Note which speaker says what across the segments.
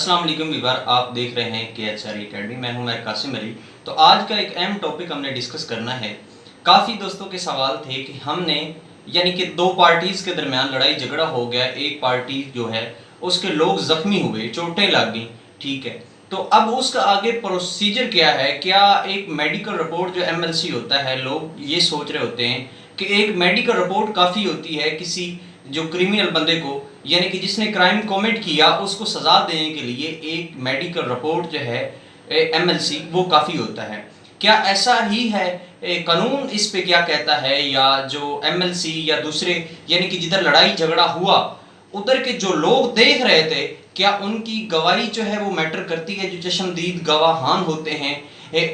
Speaker 1: अस्सलाम वालेकुम व्यूअर, आप देख रहे हैं KHR एकेडमी। मैं हूं कासिम अली। तो आज का एक अहम टॉपिक हमने डिस्कस करना है। काफ़ी दोस्तों के सवाल थे कि हमने यानी कि दो पार्टीज़ के दरमियान लड़ाई झगड़ा हो गया, एक पार्टी जो है उसके लोग ज़ख्मी हुए, चोटें लग गई, ठीक है। तो अब उसका आगे प्रोसीजर क्या है? क्या एक मेडिकल रिपोर्ट जो MLC होता है, लोग ये सोच रहे होते हैं कि एक मेडिकल रिपोर्ट काफ़ी होती है किसी जो क्रिमिनल बंदे को, यानी कि जिसने क्राइम कमिट किया उसको सज़ा देने के लिए एक मेडिकल रिपोर्ट जो है MLC वो काफ़ी होता है। क्या ऐसा ही है? कानून इस पे क्या कहता है? या जो MLC या दूसरे यानी कि जिधर लड़ाई झगड़ा हुआ उधर के जो लोग देख रहे थे, क्या उनकी गवाही जो है वो मैटर करती है? जो चश्मदीद गवाहान होते हैं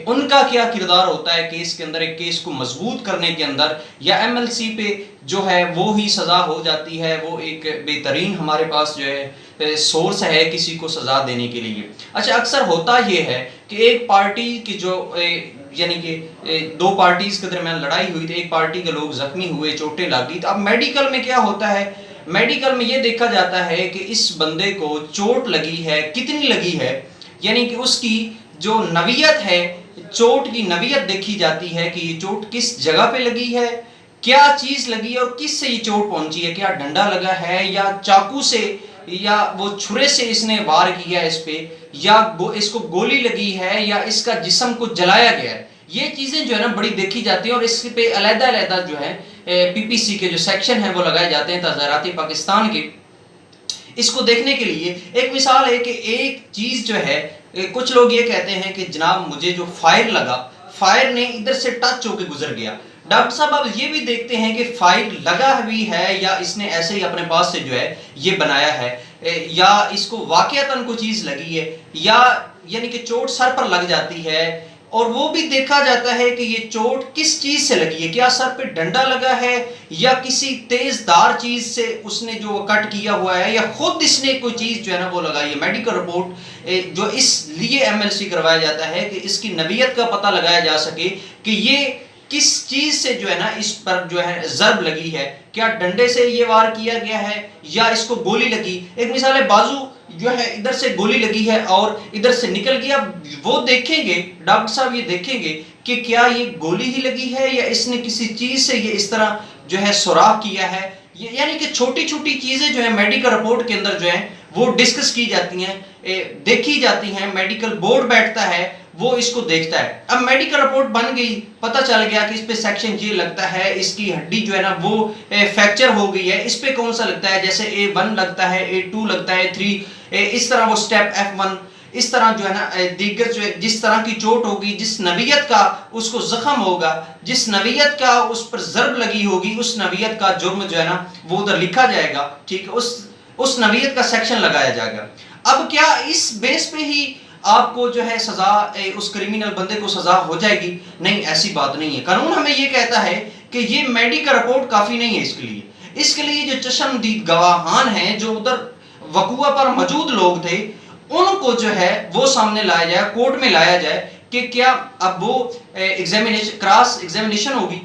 Speaker 1: उनका क्या किरदार होता है केस के अंदर, एक केस को मजबूत करने के अंदर, या MLC पे जो है वो ही सज़ा हो जाती है? वो एक बेहतरीन हमारे पास जो है सोर्स है किसी को सज़ा देने के लिए। अच्छा, अक्सर होता ये है कि एक पार्टी की जो यानी कि दो पार्टीज़ के दरमियान लड़ाई हुई थी, एक पार्टी के लोग ज़ख्मी हुए, चोटें लगी। तो अब मेडिकल में क्या होता है? मेडिकल में ये देखा जाता है कि इस बंदे को चोट लगी है, कितनी लगी है, यानी कि उसकी जो नवियत है, चोट की नवियत देखी जाती है कि ये चोट किस जगह पे लगी है, क्या चीज़ लगी है और किस से ये चोट पहुंची है। क्या डंडा लगा है या चाकू से या वो छुरे से इसने वार किया इस पे, या इसको गोली लगी है या इसका जिस्म को जलाया गया है। ये चीज़ें जो है ना बड़ी देखी जाती हैं और इस पे अलग-अलग जो है PPC के जो सेक्शन हैं वो लगाए जाते हैं तज़ाराती पाकिस्तान के। इसको देखने के लिए एक मिसाल है कि एक चीज़ जो है, कुछ लोग ये कहते हैं कि जनाब मुझे जो फायर लगा, फायर ने इधर से टच होकर गुजर गया। डॉक्टर साहब अब ये भी देखते हैं कि फायर लगा भी है या इसने ऐसे ही अपने पास से जो है ये बनाया है, या इसको वाकयातन कोई चीज़ लगी है, या यानी कि चोट सर पर लग जाती है। और वो भी देखा जाता है कि ये चोट किस चीज़ से लगी है, क्या सर पे डंडा लगा है या किसी तेज़दार चीज़ से उसने जो कट किया हुआ है, या खुद इसने कोई चीज़ जो है ना वो लगाई है। मेडिकल रिपोर्ट जो इसलिए MLC करवाया जाता है कि इसकी नवियत का पता लगाया जा सके कि ये किस चीज़ से जो है ना इस पर जो है ज़र्ब लगी है, क्या डंडे से ये वार किया गया है या इसको गोली लगी। एक मिसाल है, बाजू जो है इधर से गोली लगी है और इधर से निकल गया। वो देखेंगे डॉक्टर साहब, ये देखेंगे कि क्या ये गोली ही लगी है या इसने किसी चीज़ से ये इस तरह जो है सुराख किया है। यानी कि छोटी छोटी चीज़ें जो है मेडिकल रिपोर्ट के अंदर जो है वो डिस्कस की जाती हैं, देखी जाती हैं। मेडिकल बोर्ड बैठता है, वो इसको देखता है। अब मेडिकल रिपोर्ट बन गई, पता चल गया कि इस पे सेक्शन ये लगता है, इसकी हड्डी जो है ना वो फ्रैक्चर हो गई है, इस पे कौन सा लगता है, जैसे A1 लगता है, A2 लगता है, 3 इस तरह वो स्टेप F1 इस तरह जो है ना दीगर जो है जिस तरह की चोट होगी, जिस नवियत का उसको जख्म होगा, जिस नवियत का उस पर ज़र्ब लगी होगी, उस नवियत का जुर्म जो है ना वो उधर लिखा जाएगा, ठीक है। उस नवियत का सेक्शन लगाया जाएगा। अब क्या इस बेस पे ही आपको जो है सज़ा, उस क्रिमिनल बंदे को सज़ा हो जाएगी? नहीं, ऐसी बात नहीं है। कानून हमें ये कहता है कि ये मेडिकल रिपोर्ट काफ़ी नहीं है इसके लिए जो चश्मदीद गवाहान हैं, जो उधर वक़ूआ पर मौजूद लोग थे, उनको जो है वो सामने लाया जाए, कोर्ट में लाया जाए कि क्या अब वो क्रॉस एग्जामिनेशन होगी,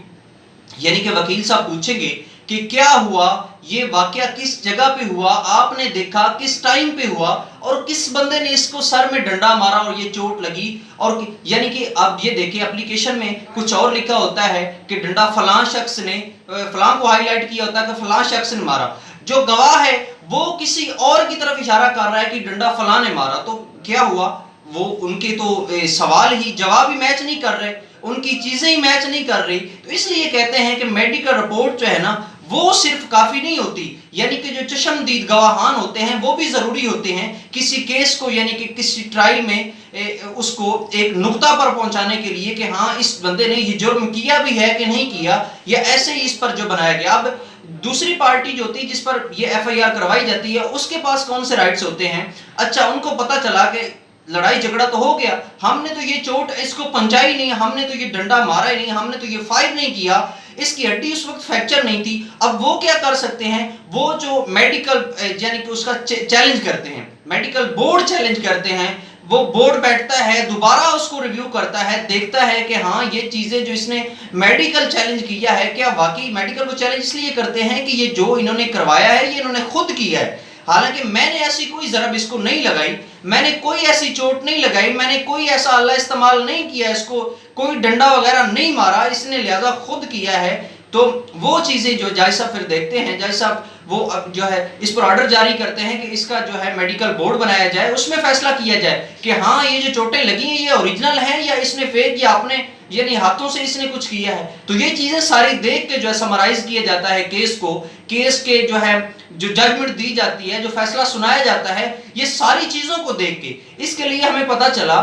Speaker 1: यानी कि वकील साहब पूछेंगे कि क्या हुआ, ये वाकया किस जगह पे हुआ, आपने देखा किस टाइम पे हुआ और किस बंदे ने इसको सर में डंडा मारा और ये चोट लगी। और यानी कि आप ये देखिए एप्लीकेशन में कुछ और लिखा होता है कि डंडा फलां शख्स ने, फलां को हाईलाइट किया होता है कि फलां शख्स ने मारा। जो गवाह है वो किसी और की तरफ इशारा कर रहा है कि डंडा फलां ने मारा। तो क्या हुआ, वो उनके तो सवाल ही जवाब ही मैच नहीं कर रहे, उनकी चीज़ें ही मैच नहीं कर रही। तो इसलिए कहते हैं कि मेडिकल रिपोर्ट जो है ना वो सिर्फ काफ़ी नहीं होती, यानी कि जो चश्मदीद गवाहान होते हैं वो भी ज़रूरी होते हैं किसी केस को, यानी कि किसी ट्रायल में उसको एक नुक्ता पर पहुंचाने के लिए कि हाँ इस बंदे ने ये जुर्म किया भी है कि नहीं किया, या ऐसे ही इस पर जो बनाया गया। अब दूसरी पार्टी जो होती है जिस पर ये FIR करवाई जाती है, उसके पास कौन से राइट्स होते हैं? अच्छा, उनको पता चला कि लड़ाई झगड़ा तो हो गया, हमने तो ये चोट इसको पहुंचाई नहीं, हमने तो ये डंडा मारा ही नहीं, हमने तो ये फायर नहीं किया, इसकी हड्डी उस वक्त फ्रैक्चर नहीं थी। अब वो क्या कर सकते हैं, वो जो मेडिकल यानी कि उसका चैलेंज करते हैं, मेडिकल बोर्ड चैलेंज करते हैं। वो बोर्ड बैठता है, दोबारा उसको रिव्यू करता है, देखता है कि हाँ ये चीज़ें जो इसने मेडिकल चैलेंज किया है, क्या वाकई मेडिकल वो चैलेंज इसलिए करते हैं कि ये जो इन्होंने करवाया है ये इन्होंने खुद किया है। حالانکہ میں نے ایسی کوئی ضرب اس کو نہیں لگائی، میں نے کوئی ایسی چوٹ نہیں لگائی، میں نے کوئی ایسا آلہ استعمال نہیں کیا، اس کو کوئی ڈنڈا وغیرہ نہیں مارا، اس نے لہذا خود کیا ہے۔ تو وہ چیزیں جو جج صاحب پھر دیکھتے ہیں، جج صاحب وہ جو ہے اس پر آرڈر جاری کرتے ہیں کہ اس کا جو ہے میڈیکل بورڈ بنایا جائے، اس میں فیصلہ کیا جائے کہ ہاں یہ جو چوٹیں لگی ہیں یہ اوریجنل ہیں یا اس نے فیک یا اپنے یعنی ہاتھوں سے اس نے کچھ کیا ہے۔ تو یہ چیزیں ساری دیکھ کے جو ہے سمرائز کیا جاتا ہے کیس کو، کیس کے جو ہے جو ججمنٹ دی جاتی ہے، جو فیصلہ سنایا جاتا ہے، یہ ساری چیزوں کو دیکھ کے اس کے لیے ہمیں پتہ چلا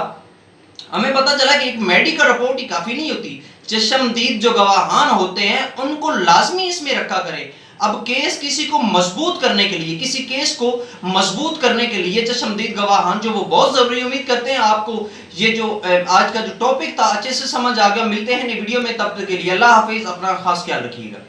Speaker 1: کہ ایک میڈیکل رپورٹ ہی کافی نہیں ہوتی، چشمدید جو گواہان ہوتے ہیں ان کو لازمی اس میں رکھا کرے۔ اب کیس کسی کو مضبوط کرنے کے لیے، کسی کیس کو مضبوط کرنے کے لیے چشمدید گواہان جو وہ بہت ضروری، امید کرتے ہیں آپ کو یہ جو آج کا جو ٹاپک تھا اچھے سے سمجھ آ گیا۔ ملتے ہیں نئی ویڈیو میں، تب تک کے لیے اللہ حافظ، اپنا خاص خیال رکھیے گا۔